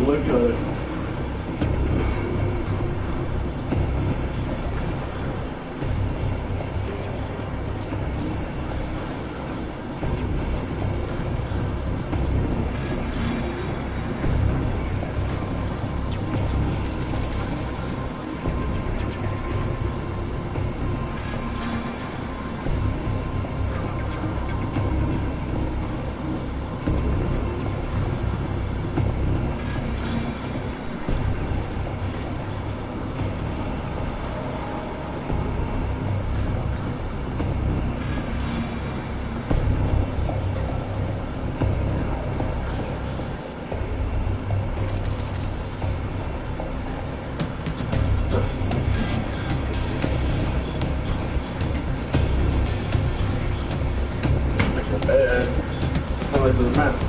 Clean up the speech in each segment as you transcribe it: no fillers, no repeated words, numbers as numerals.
Look at it. How is the mess?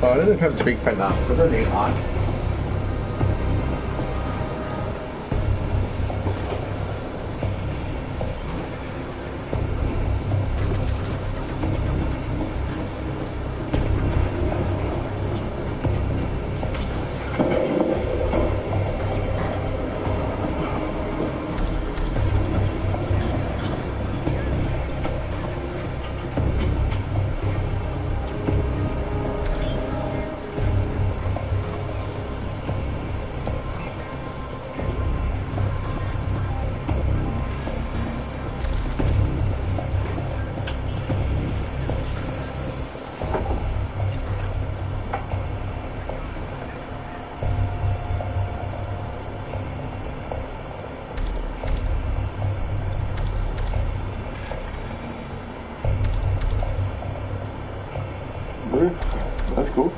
I don't have to speak for now, because I need on. That's cool.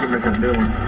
Make a new one.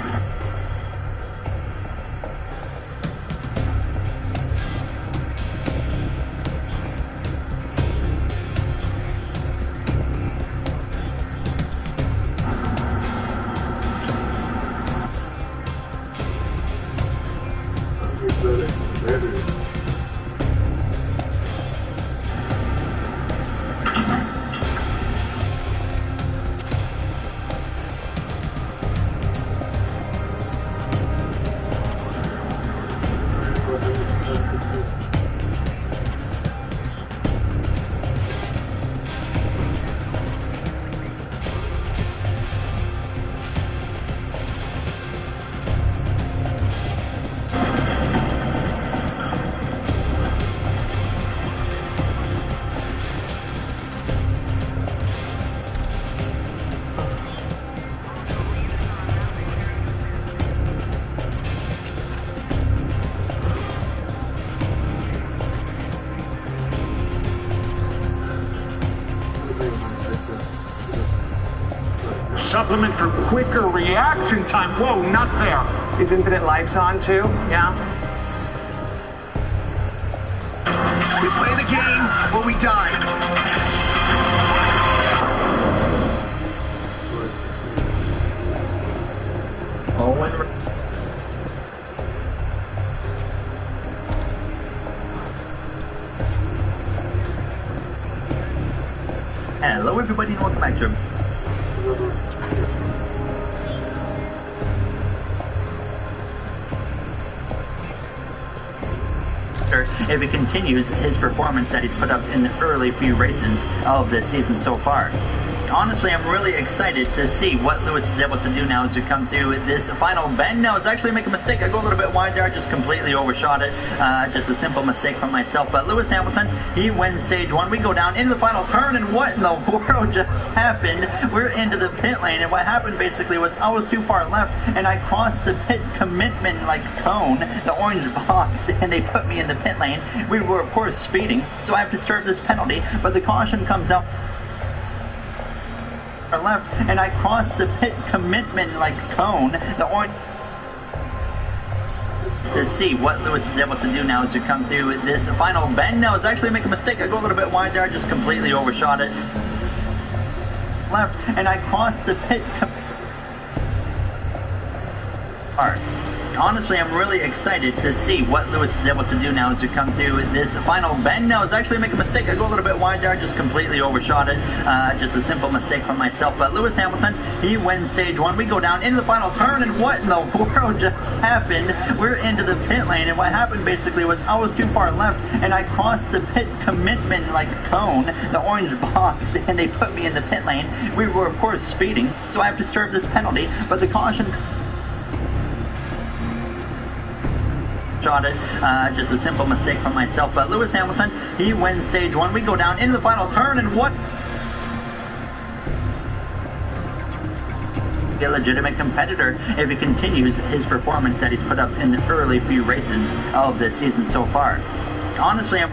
supplement for quicker reaction time. Whoa, not there. Is Infinite Lights on too? Yeah? We play the game or we die. Hello everybody and welcome back to if he continues his performance that he's put up in the early few races of this season so far. Honestly, I'm really excited to see what Lewis is able to do now as we come through this final bend. Now, it's actually making a mistake. I go a little bit wide there. I just completely overshot it. Just a simple mistake from myself. But Lewis Hamilton, he wins stage one. We go down into the final turn, and what in the world just happened? We're into the pit lane, and what happened basically was I was too far left, and I crossed the pit commitment like cone, the orange box, and they put me in the pit lane. We were, of course, speeding, so I have to serve this penalty, but the caution comes out left, and I crossed the pit commitment like cone, the orange, to see what Lewis is able to do now as we come through this final bend. Now, it's actually making a mistake. I go a little bit wide there. I just completely overshot it. Left, and I crossed the pit Honestly, I'm really excited to see what Lewis is able to do now as we come through this final bend. Now, it's actually making a mistake. I go a little bit wide there. I just completely overshot it. Just a simple mistake from myself. But Lewis Hamilton, he wins stage one. We go down into the final turn, and what in the world just happened? We're into the pit lane, and what happened basically was I was too far left, and I crossed the pit commitment like cone, the orange box, and they put me in the pit lane. We were, of course, speeding, so I have to serve this penalty, but the caution shot it. Just a simple mistake from myself. But Lewis Hamilton, he wins stage one. We go down into the final turn, and what a legitimate competitor if he continues his performance that he's put up in the early few races of this season so far. Honestly, a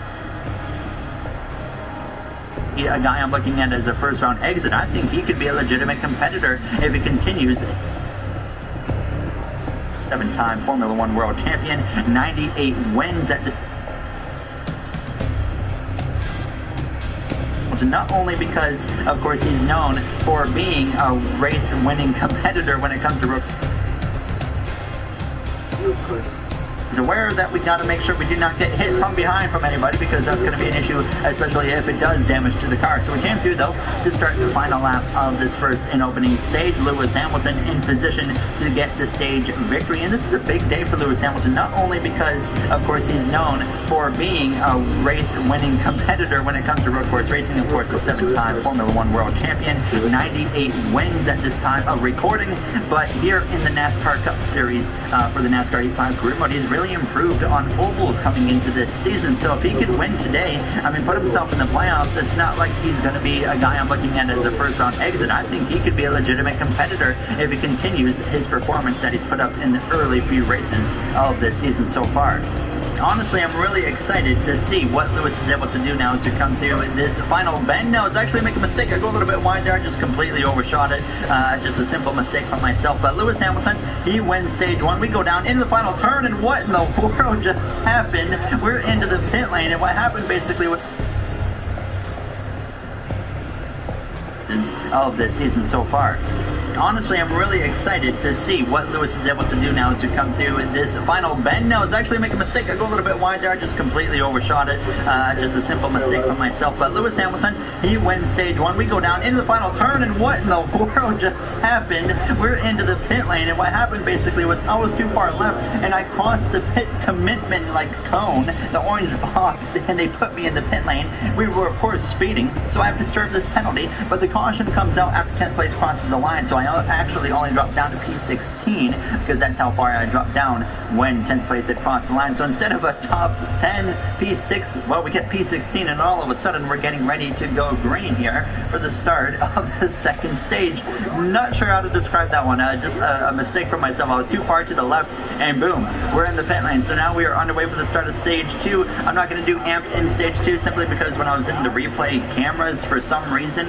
guy I'm looking at as a first round exit. I think he could be a legitimate competitor if he continues. 7-time Formula One world champion, 98 wins at the not only because, of course, he's known for being a race-winning competitor when it comes to is aware that we got to make sure we do not get hit from behind from anybody, because that's going to be an issue, especially if it does damage to the car. So we came through, though, to start the final lap of this first and opening stage. Lewis Hamilton in position to get the stage victory, and this is a big day for Lewis Hamilton, not only because, of course, he's known for being a race-winning competitor when it comes to road course racing. Of course, a 7-time Formula One world champion, 98 wins at this time of recording, but here in the NASCAR Cup Series for the NASCAR 85 Career Mode, he's really improved on ovals coming into this season. So if he could win today, I mean, put himself in the playoffs, it's not like he's going to be a guy I'm looking at as a first round exit. I think he could be a legitimate competitor if he continues his performance that he's put up in the early few races of this season so far. Honestly, I'm really excited to see what Lewis is able to do now to come through this final bend. Now, it's actually making a mistake. I go a little bit wide there. I just completely overshot it. Just a simple mistake from myself. But Lewis Hamilton, he wins stage one. We go down into the final turn, and what in the world just happened? We're into the pit lane, and what happened basically was of this season so far. Honestly, I'm really excited to see what Lewis is able to do now as we come through this final bend. Now, it's actually making a mistake. I go a little bit wide there. I just completely overshot it. Just a simple mistake from myself. But Lewis Hamilton, he wins stage one. We go down into the final turn, and what in the world just happened? We're into the pit lane, and what happened basically was I was too far left, and I crossed the pit commitment like cone, the orange box, and they put me in the pit lane. We were, of course, speeding, so I have to serve this penalty, but the caution comes out after 10th place crosses the line, so I actually only dropped down to P16, because that's how far I dropped down when 10th place had crossed the line. So instead of a top 10, P6, well, we get P16, and all of a sudden we're getting ready to go green here for the start of the second stage. Not sure how to describe that one. Just a mistake from myself. I was too far to the left, and boom, we're in the pit lane. So now we are underway for the start of stage 2. I'm not going to do amped in stage 2 simply because when I was in the replay cameras, for some reason,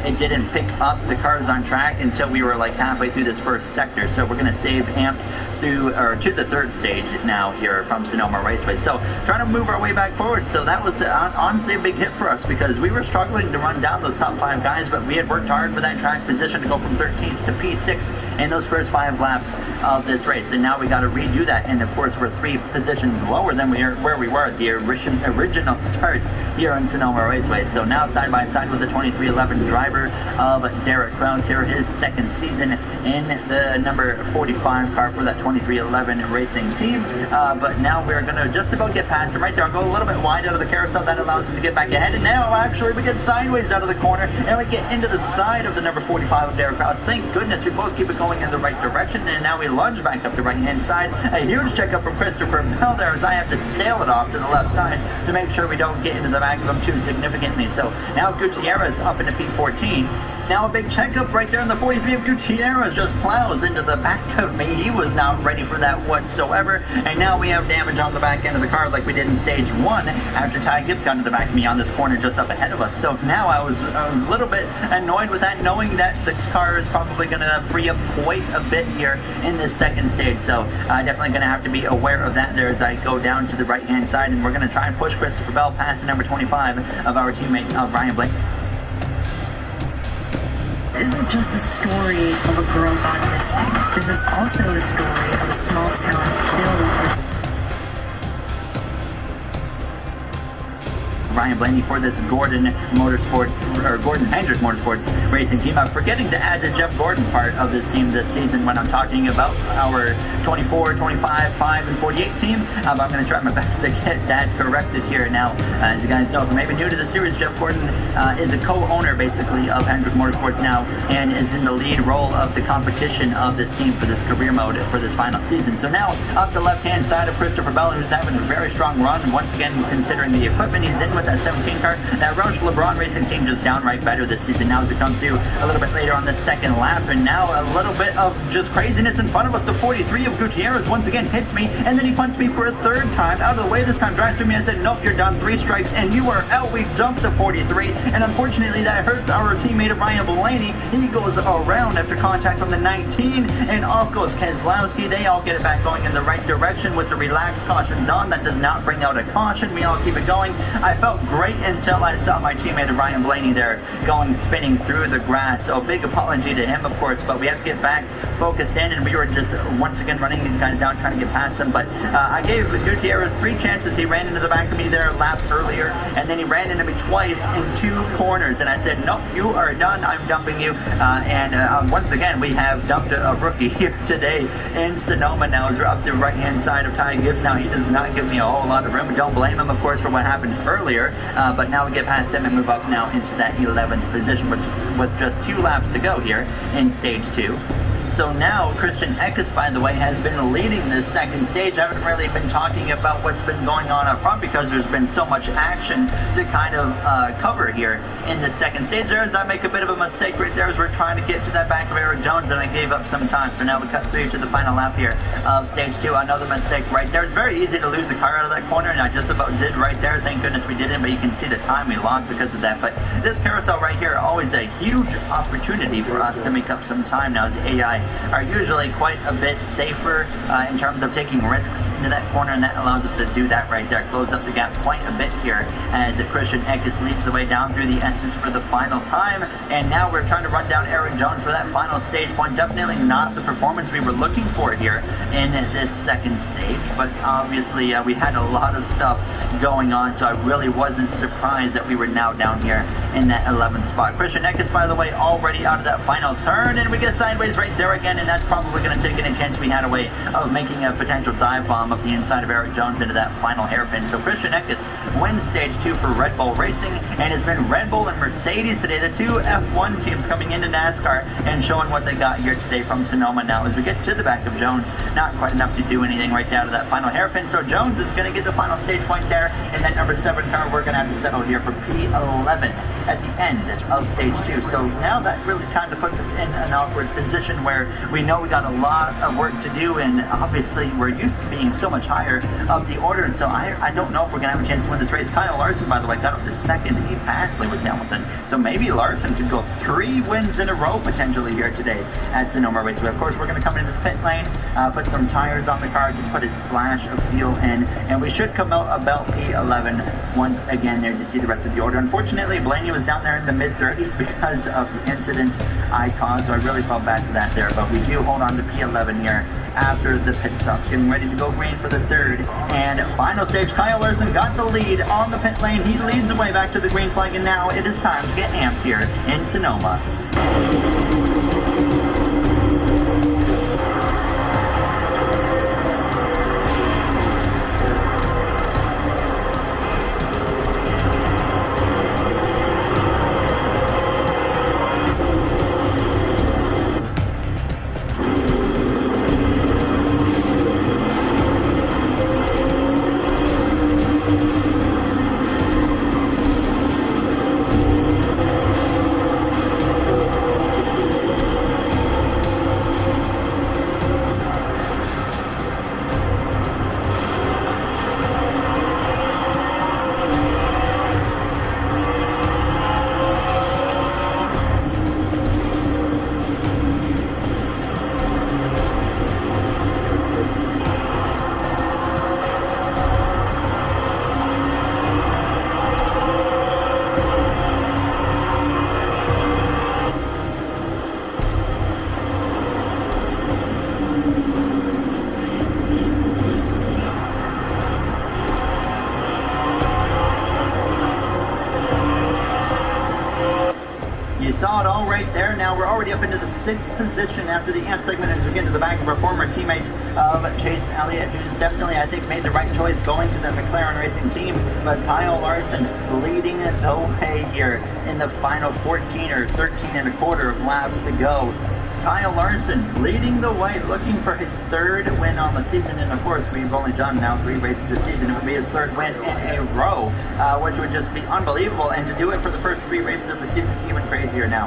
it didn't pick up the cars on track until we were like halfway through this first sector. So we're going to save amp through or to the third stage now here from Sonoma Raceway. So trying to move our way back forward. So that was honestly a big hit for us because we were struggling to run down those top 5 guys, but we had worked hard for that track position to go from 13th to P6 in those first 5 laps of this race. And now we got to redo that. And of course, we're 3 positions lower than where we were at the original start here on Sonoma Raceway. So now side by side with the 2311 driver of Derek Krause here, his second season in the number 45 car for that 2311 racing team. But now we're going to just about get past him right there. I'll go a little bit wide out of the carousel. That allows him to get back ahead. And now actually we get sideways out of the corner and we get into the side of the number 45 of Derek Krause. Thank goodness we both keep it going in the right direction. And now we lunge back up the right hand side. A huge checkup from Christopher Bell there as I have to sail it off to the left side to make sure we don't get into the back of him too significantly. So now Gutierrez up into P14. Now a big checkup right there in the 43 of Gutierrez just plows into the back of me. He was not ready for that whatsoever. And now we have damage on the back end of the car like we did in stage 1 after Ty Gibbs got into the back of me on this corner just up ahead of us. So now I was a little bit annoyed with that, knowing that this car is probably going to free up quite a bit here in this second stage. So definitely going to have to be aware of that there as I go down to the right hand side. And we're going to try and push Christopher Bell past the number 25 of our teammate Brian Blake. This isn't just a story of a girl gone missing. This is also a story of a small town filled with Ryan Blaney for this Gordon Hendrick Motorsports racing team. I'm forgetting to add the Jeff Gordon part of this team this season when I'm talking about our 24, 25, 5, and 48 team. But I'm going to try my best to get that corrected here now. As you guys know, if you're maybe new to the series, Jeff Gordon is a co-owner basically of Hendrick Motorsports now and is in the lead role of the competition of this team for this career mode for this final season. So now up the left-hand side of Christopher Bell, who's having a very strong run. Once again, considering the equipment he's in with that 17 car. That Roche LeBron racing team just downright better this season. Now as we come through a little bit later on the second lap, and now a little bit of just craziness in front of us. The 43 of Gutierrez once again hits me, and then he punts me for a third time. Out of the way this time, drives through me. I said, nope, you're done. 3 strikes, and you are out. We dumped the 43, and unfortunately that hurts our teammate Ryan Blaney. He goes around after contact from the 19, and off goes Keselowski. They all get it back going in the right direction with the relaxed cautions on. That does not bring out a caution. We all keep it going. I felt great until I saw my teammate Ryan Blaney there going spinning through the grass. So big apology to him, of course, but we have to get back focused in, and we were just once again running these guys down, trying to get past them. But I gave Gutierrez 3 chances. He ran into the back of me there a lap earlier, and then he ran into me twice in 2 corners, and I said, nope, you are done. I'm dumping you. Once again, we have dumped a rookie here today in Sonoma. Now as we're up the right-hand side of Ty Gibbs. Now he does not give me a whole lot of room. Don't blame him, of course, for what happened earlier. But now we get past him and move up now into that 11th position with just 2 laps to go here in stage 2. So now Christian Eckes, by the way, has been leading this second stage. I haven't really been talking about what's been going on up front because there's been so much action to kind of cover here in the second stage. There as I make a bit of a mistake right there as we're trying to get to that back of Eric Jones, and I gave up some time. So now we cut through to the final lap here of stage 2. Another mistake right there. It's very easy to lose the car out of that corner, and I just about did right there. Thank goodness we didn't, but you can see the time we lost because of that. But this carousel right here, always a huge opportunity for us to make up some time now as the AI are usually quite a bit safer in terms of taking risks into that corner, and that allows us to do that right there. Close up the gap quite a bit here as Christian Eckes leads the way down through the S's for the final time. And now we're trying to run down Aaron Jones for that final stage point. Definitely not the performance we were looking for here in this second stage, but obviously we had a lot of stuff going on, so I really wasn't surprised that we were now down here in that 11th spot. Christian Eckes, by the way, already out of that final turn, and we get sideways right there again, and that's probably going to take any chance we had away of making a potential dive bomb up the inside of Eric Jones into that final hairpin. So Christian Eckes wins stage 2 for Red Bull Racing, and it's been Red Bull and Mercedes today, the 2 F1 teams coming into NASCAR and showing what they got here today from Sonoma. Now as we get to the back of Jones, not quite enough to do anything right down to that final hairpin, so Jones is going to get the final stage point there, and that number 7 car we're going to have to settle here for P11 at the end of stage 2. So now that really kind of puts us in an awkward position where we know we got a lot of work to do, and obviously we're used to being so much higher up the order, so I don't know if we're going to have a chance to win this race. Kyle Larson, by the way, got up to second. He passed Lewis Hamilton. So maybe Larson could go 3 wins in a row potentially here today at Sonoma Raceway. Of course, we're going to come into the pit lane, put some tires on the car, just put a splash of fuel in, and we should come out about P11 once again there to see the rest of the order. Unfortunately, Blaney was down there in the mid-30s because of the incident I caused, so I really felt bad for that there, but we do hold on to P11 here after the pit stops, getting ready to go green for the third and final stage. Kyle Larson got the lead on the pit lane. He leads the way back to the green flag, and now it is time to get amped here in Sonoma. Saw it all right there. Now we're already up into the 6th position after the amp segment as we get to the back of our former teammate of Chase Elliott, who's definitely, I think, made the right choice going to the McLaren Racing team. But Kyle Larson leading the way here in the final 14 or 13 and a quarter of laps to go. Kyle Larson leading the way, looking for his 3rd win on the season, and of course we've only done now 3 races this season. It would be his 3rd win in a row, which would just be unbelievable, and to do it for the first 3 races of the season, even crazier now.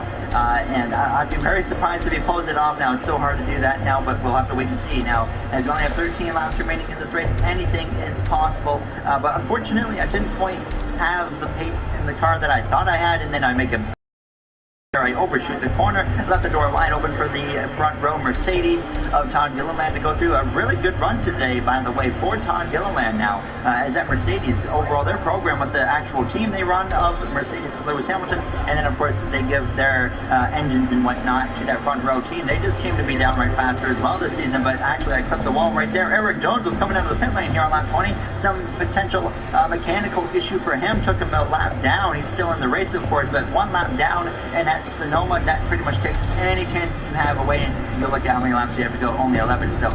And I'd be very surprised if he pulls it off now. It's so hard to do that now, but we'll have to wait and see. Now, as we only have 13 laps remaining in this race, anything is possible, but unfortunately I didn't quite have the pace in the car that I thought I had, and then I make a I overshoot the corner, left the door wide open for the front row Mercedes of Todd Gilliland to go through. A really good run today, by the way, for Todd Gilliland now, as that Mercedes, overall, their program with the actual team they run of Mercedes Lewis Hamilton, and then, of course, they give their engines and whatnot to that front row team. They just seem to be downright faster as well this season, but actually, I clipped the wall right there. Eric Jones was coming out of the pit lane here on lap 20. Some potential mechanical issue for him took him a lap down. He's still in the race, of course, but 1 lap down, and at Sonoma, that pretty much takes any chance you have away, and you look at how many laps you have to go, only 11. So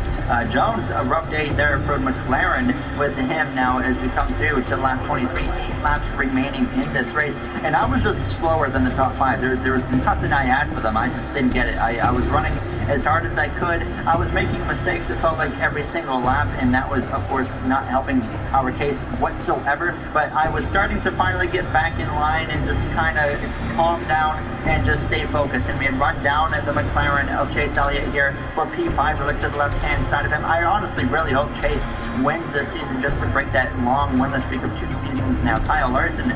Jones, a rough day there for McLaren with him now as we come through to lap 23, 8 laps remaining in this race, and I was just slower than the top 5. There was nothing I had for them. I just didn't get it. I was running as hard as I could. I was making mistakes, it felt like every single lap, and that was, of course, not helping our case whatsoever, but I was starting to finally get back in line and just kind of calm down and just stay focused. And we had run down at the McLaren of Chase Elliott here for P5. I looked to the left-hand side of him. I honestly really hope Chase wins this season just to break that long winless streak of 2 seasons now. Kyle Larson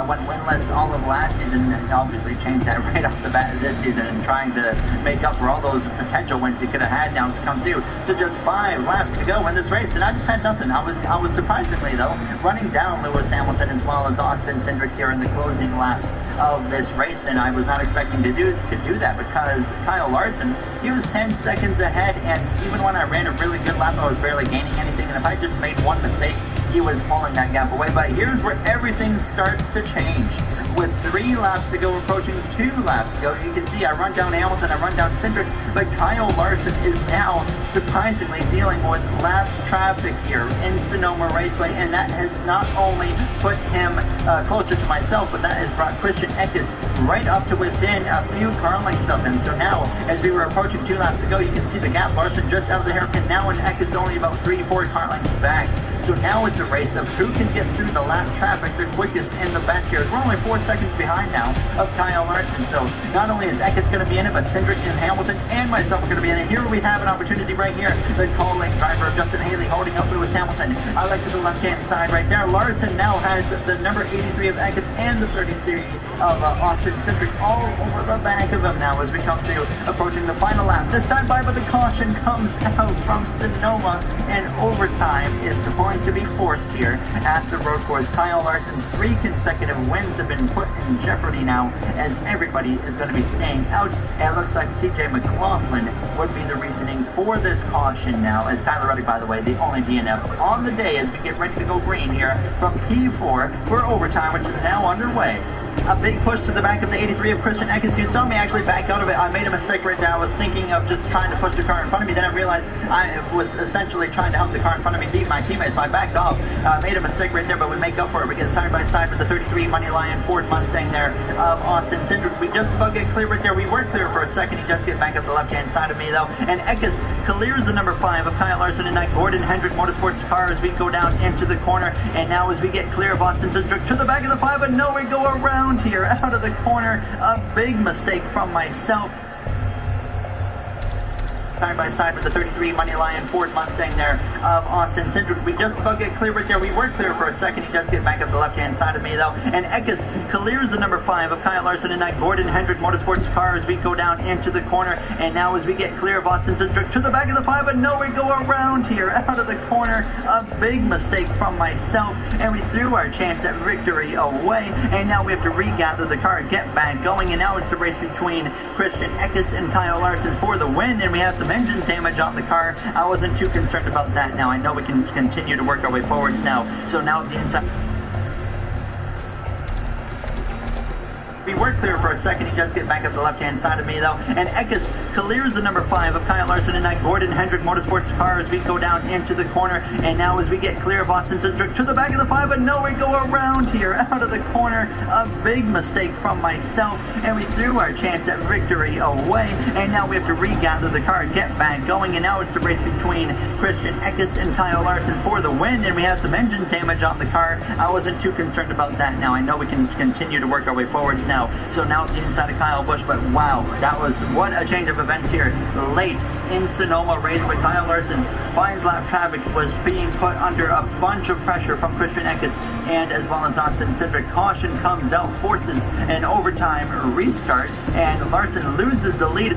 went winless all of last season, and obviously changed that right off the bat this season, and trying to make up for all those potential wins he could have had now to come through to just 5 laps to go in this race, and I just had nothing. I was surprisingly, though, running down Lewis Hamilton as well as Austin Cindric here in the closing laps of this race, and I was not expecting to do that because Kyle Larson, he was 10 seconds ahead, and even when I ran a really good lap, I was barely gaining anything, and if I just made one mistake, he was pulling that gap away. But here's where everything starts to change. With 3 laps to go, approaching 2 laps to go, you can see I run down Hamilton, I run down Cindric, but Kyle Larson is now surprisingly dealing with lap traffic here in Sonoma Raceway, and that has not only put him closer to myself, but that has brought Christian Eckes right up to within a few car lengths of him. So now, as we were approaching 2 laps to go, you can see the gap. Larson just out of the hairpin now, and Eckes only about 3-4 car lengths back. So now it's a race of who can get through the lap traffic the quickest in the best here. We're only 4 seconds behind now of Kyle Larson. So not only is Eckes going to be in it, but Cindric and Hamilton and myself are going to be in it. Here we have an opportunity right here. The call lane driver of Justin Haley holding up Lewis Hamilton. I like to the left-hand side right there. Larson now has the number 83 of Eckes and the 33 of Austin Cindric all over the back of him now as we come to approaching the final lap. This time by, but the caution comes out from Sonoma, and overtime is going to be forced here at the road course. Kyle Larson's 3 consecutive wins have been put in jeopardy now as everybody is going to be staying out. And it looks like CJ McLaughlin would be the reasoning for this caution now, as Tyler Reddick, by the way, the only DNF on the day as we get ready to go green here from P4 for overtime, which is now underway. A big push to the back of the 83 of Christian Eckes. You saw me actually back out of it. I made a mistake right there. I was thinking of just trying to push the car in front of me. Then I realized I was essentially trying to help the car in front of me beat my teammate. So I backed off. Made a mistake right there, but we make up for it. We get side by side with the 33 Money Lion Ford Mustang there of Austin Cindric. We just about get clear right there. We were clear for a second. He does get back up the left-hand side of me, though. And Eckes clears the number 5 of Kyle Larson in that Gordon Hendrick Motorsports car as we go down into the corner. And now as we get clear of Austin Cindric to the back of the 5, but no, we go around here out of the corner. A big mistake from myself. Side by side with the 33 Money Lion Ford Mustang there of Austin Cindric. We just about get clear right there. We were clear for a second. He does get back up the left-hand side of me, though. And Eckes clears the number 5 of Kyle Larson in that Gordon Hendrick Motorsports car as we go down into the corner. And now as we get clear of Austin Cindric to the back of the 5, but no, we go around here out of the corner. A big mistake from myself, and we threw our chance at victory away. And now we have to regather the car, get back going, and now it's a race between Christian Eckes and Kyle Larson for the win. And we have some engine damage on the car. I wasn't too concerned about that. Now I know we can continue to work our way forwards now. So now at the inside, we were clear for a second. He does get back up the left-hand side of me, though. And Eckes clears the number 5 of Kyle Larson in that Gordon Hendrick Motorsports car as we go down into the corner. And now as we get clear of Austin Cindric to the back of the 5, but no, we go around here out of the corner. A big mistake from myself, and we threw our chance at victory away. And now we have to regather the car, get back going, and now it's a race between Christian Eckes and Kyle Larson for the win. And we have some engine damage on the car. I wasn't too concerned about that. Now I know we can continue to work our way forwards now. So now at the inside of Kyle Busch, but wow, that was what a change of events here. Late in Sonoma race, but Kyle Larson finds lap traffic, was being put under a bunch of pressure from Christian Eckes and as well as Austin Cindric. Caution comes out, forces an overtime restart, and Larson loses the lead.